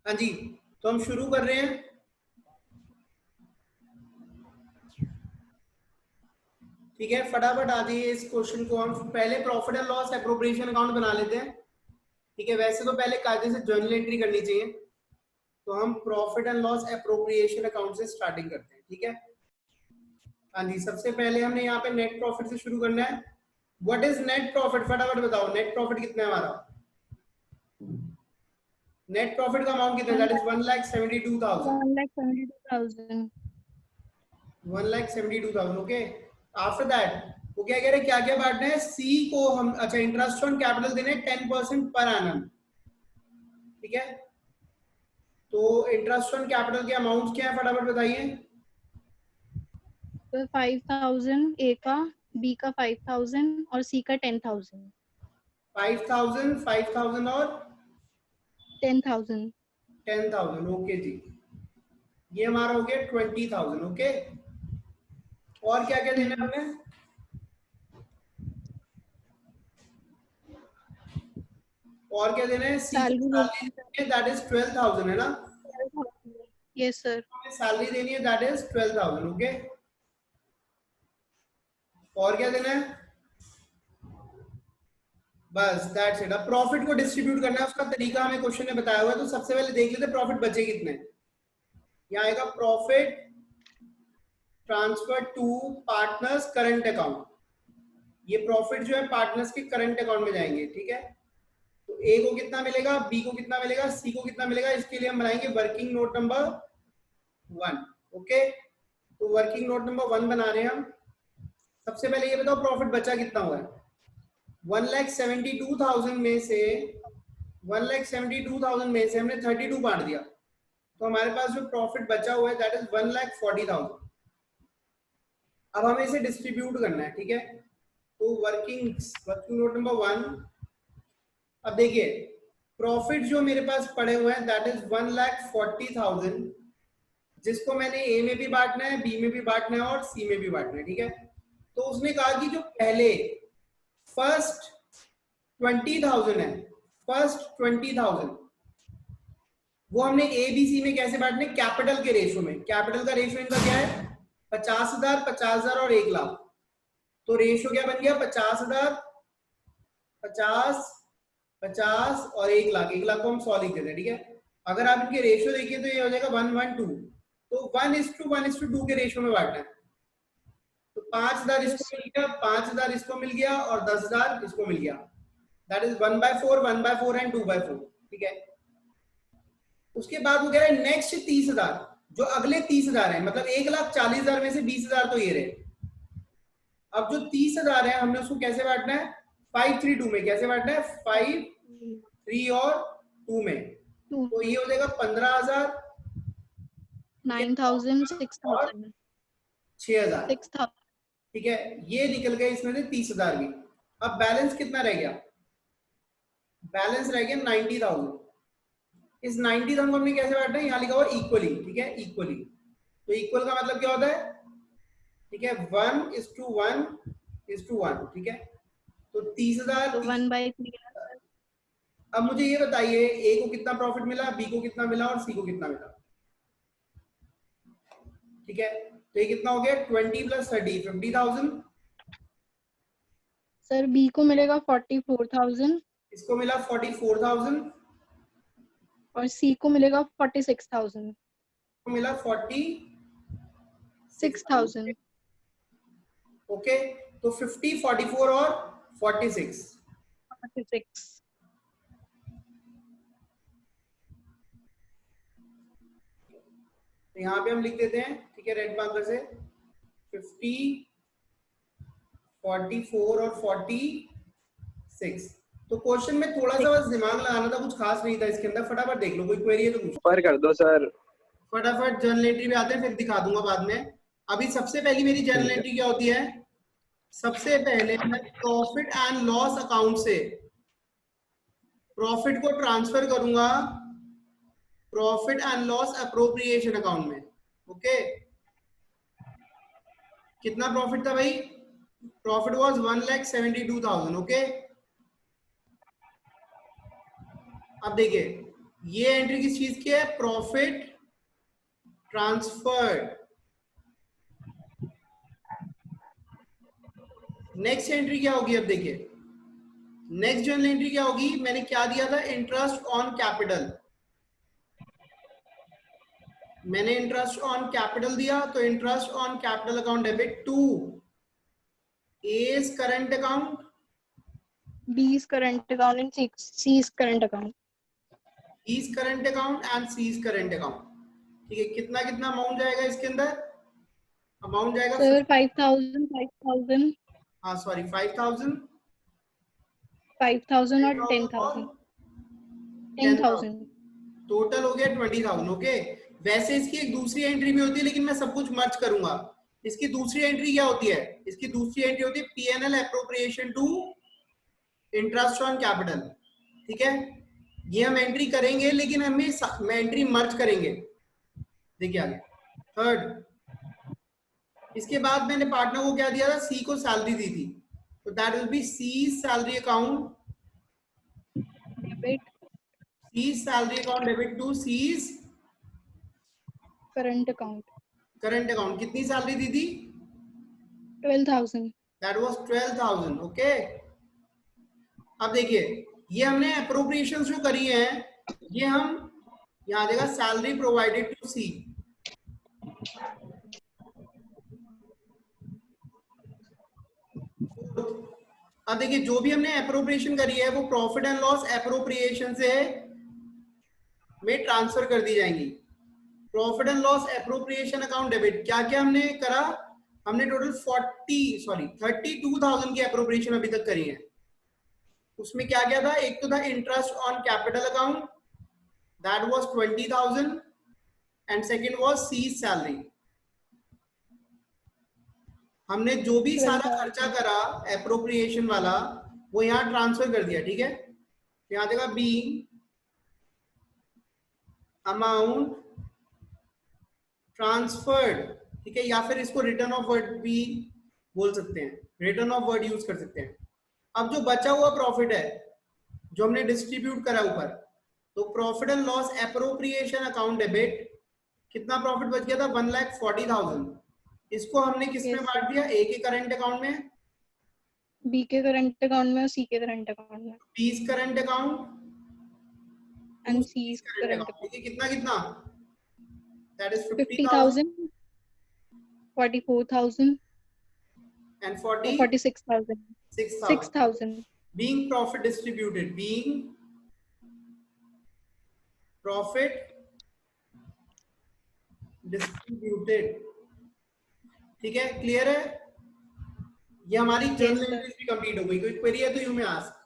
हाँ जी, तो हम शुरू कर रहे हैं। ठीक है, फटाफट आ जाइए। इस क्वेश्चन को हम पहले profit and loss appropriation account बना लेते हैं। ठीक है, वैसे तो पहले कायदे से जर्नल एंट्री करनी चाहिए, तो हम profit and loss appropriation account से स्टार्टिंग करते हैं। ठीक है, हाँ जी, सबसे पहले हमने यहाँ पे नेट प्रॉफिट से शुरू करना है। What is net profit? फटाफट बताओ, नेट प्रॉफिट कितना है हमारा? नेट प्रॉफिट का अमाउंट कितना है? That is 1,72,000। 1,72,000. 1,72,000। Okay, after that वो क्या कह रहे हैं, क्या क्या बांटना है? सी को हम, अच्छा, इंटरेस्ट ऑन कैपिटल देने 10% पर एनम। ठीक है, तो इंटरेस्ट ऑन कैपिटल के अमाउंट क्या है, फटाफट बताइए। तो 5,000 ए का, बी का 5,000 और सी का 10,000. 5,000, 5,000 और 10,000. 10,000। ओके जी, ये हमारा हो गया 20,000। ओके, और क्या क्या देना है हमें? और क्या देना है? सी को सैलरी. सैलरी, दैट इज 12,000 है ना? Yes sir. हमें सैलरी देनी है, दैट इज 12,000। ओके, और क्या देना है? बस दैट्स इट। अब प्रॉफिट को डिस्ट्रीब्यूट करना है, उसका तरीका हमें क्वेश्चन में बताया हुआ है। तो सबसे पहले देख लेते हैं प्रॉफिट बचे कितने। यहाँ आएगा profit transfer to partners current account. ये प्रॉफिट जो है पार्टनर्स के करंट अकाउंट में जाएंगे। ठीक है, तो ए को कितना मिलेगा, बी को कितना मिलेगा, सी को कितना मिलेगा? इसके लिए हम बनाएंगे वर्किंग नोट नंबर 1। ओके, तो वर्किंग नोट नंबर 1 बना रहे हैं हम। सबसे पहले ये बताओ प्रॉफिट बचा कितना हुआ है? 1,72,000 में से 1,72,000 में से हमने 32 बांट दिया, तो हमारे पास जो प्रॉफिट बचा हुआ है दैट इज 1,40,000। अब हमें इसे डिस्ट्रीब्यूट करना है। ठीक है, तो वर्किंग नोट नंबर 1। अब देखिए, प्रॉफिट जो मेरे पास पड़े हुए हैं दैट इज 1,40,000, जिसको मैंने ए में भी बांटना है, बी में भी बांटना है और सी में भी बांटना है। ठीक है, तो उसने कहा कि जो पहले फर्स्ट 20,000 है, फर्स्ट 20,000 वो हमने ए बी सी में कैसे बांटने? कैपिटल के रेशो में। कैपिटल का रेशो इनका क्या है? 50,000, 50,000 और 1,00,000। तो रेशो क्या बन गया? 50,000, 50, 50 और 1,00,000। 1,00,000 को हम 100 लिख देते हैं। ठीक है, अगर आप इनके रेशियो देखिए तो ये हो जाएगा 1:1:2। तो 1:1:2 के रेशियो में बांटना है। तो 5,000 इसको मिल गया, 5,000 इसको मिल गया और 10,000 इसको मिल गया। That is 1/4, 1/4 and 2/4। ठीक है, उसके बाद वो कह रहे हैं नेक्स्ट 30,000, जो अगले 30,000 है, मतलब 1,40,000 में से 20,000 तो ये रहे। अब जो 30,000 है हमने उसको कैसे बांटना है? 5-3-2 में। कैसे बांटना है? 5, 3 और 2 में। तो ये हो जाएगा 15,000, 9,000, 6,000. 6,000। 6,000. ठीक है, ये निकल गए इसमें से 30,000 भी। अब बैलेंस कितना रह गया? बैलेंस रह गया 90,000। इस 90,000 को हमने कैसे बांटा है? यहाँ लिखा हुआ इक्वली। ठीक है, इक्वली। तो इक्वल का मतलब क्या होता है? ठीक है, 1:1:1। ठीक है, तो 30,000। तो 1/3. अब मुझे ये बताइए, ए को कितना प्रॉफिट मिला, बी को कितना मिला और सी को कितना मिला? ठीक है, तो ये कितना हो गया? 20 + 30, 50,000। सर बी को मिलेगा 44,000 इसको मिला 44,000, और सी को मिलेगा 46,000. को मिला 46,000। 6,000. ओके, तो 50, 44 और 46। 46. तो यहाँ पे हम लिख देते हैं। ठीक है, रेड मार्कर से 50, 44 और 46। तो क्वेश्चन में थोड़ा सा बस दिमाग लगाना था, कुछ खास नहीं था इसके अंदर। फटाफट देख लो, कोई क्वेरी है तो पूछो। पर कर दो सर। फटाफट जर्नल एंट्री पे आते हैं, फिर दिखा दूंगा बाद में। अभी सबसे पहली मेरी जर्नल एंट्री क्या होती है? सबसे पहले मैं प्रॉफिट एंड लॉस अकाउंट से प्रॉफिट को ट्रांसफर करूंगा profit and loss appropriation account में। ओके, कितना प्रॉफिट था भाई? Profit was 1,72,000। ओके, अब देखिए ये एंट्री किस चीज की है? Profit transferred. नेक्स्ट एंट्री क्या होगी? अब देखिए नेक्स्ट जर्नल एंट्री क्या होगी? मैंने क्या दिया था? Interest on capital. मैंने इंटरेस्ट ऑन कैपिटल दिया, तो interest on capital account debit to A's current account, B's current account and C's current account. B's current account and C's current account. ठीक है, कितना कितना अमाउंट जाएगा इसके अंदर? अमाउंट जाएगा Sir, 5,000, 5,000, हाँ सॉरी 5,000, 5,000 और 10,000 और 10,000, 10,000, 10,000. टोटल हो गया 20,000। ओके, वैसे इसकी एक दूसरी एंट्री भी होती है, लेकिन मैं सब कुछ मर्ज करूंगा। इसकी दूसरी एंट्री क्या होती है? इसकी दूसरी एंट्री होती है P&L appropriation to interest on capital. ठीक है, ये हम एंट्री करेंगे, लेकिन हमें एंट्री मर्ज करेंगे। देखिए आगे थर्ड, इसके बाद मैंने पार्टनर को क्या दिया था? सी को सैलरी दी थी, तो that will be C salary account, Debit C salary account debit to C's current account. Current account. कितनी सैलरी दी थी? 12,000. That was 12,000। ओके, अब देखिए ये हमने अप्रोप्रिएशन जो करी है, ये हम यहाँ देगा सैलरी प्रोवाइडेड टू सी। अब देखिए जो भी हमने अप्रोप्रिएशन करी है वो प्रॉफिट एंड लॉस अप्रोप्रिएशन से में ट्रांसफर कर दी जाएंगी। Profit and loss appropriation account debit, क्या क्या हमने करा? हमने टोटल 32,000 की अप्रोप्रिएशन अभी तक करी है। उसमें क्या क्या था? एक तो था interest on capital account, that was 20,000, and second was C salary. हमने जो भी सारा 12,000. खर्चा करा एप्रोप्रिएशन वाला, वो यहाँ ट्रांसफर कर दिया। ठीक है, यहाँ देखा बी अमाउंट ट्रांसफर्ड। ठीक है, या फिर इसको रिटर्न ऑफ वर्ड भी बोल सकते हैं, रिटर्न ऑफ वर्ड यूज कर सकते हैं। अब जो बचा हुआ प्रॉफिट है जो हमने डिस्ट्रीब्यूट करा ऊपर, तो profit and loss appropriation account debit, कितना प्रॉफिट बच गया था? 1,40,000। इसको हमने किस में Yes, बांट दिया? ए के करंट अकाउंट में, B के करंट अकाउंट में और C के करंट अकाउंट में बीस current account, and C's current current account. Account. ठीक है, कितना कितना? दैट इज 50,000 50,000, 44,000 and और 46,000. 46,000 6,000. being profit distributed, being profit distributed। ठीक है, क्लियर है? ये हमारी Yes, जर्नल sir. एंट्रीज भी कंप्लीट हो गई। कोई क्वेरी है तो यू में आस्क।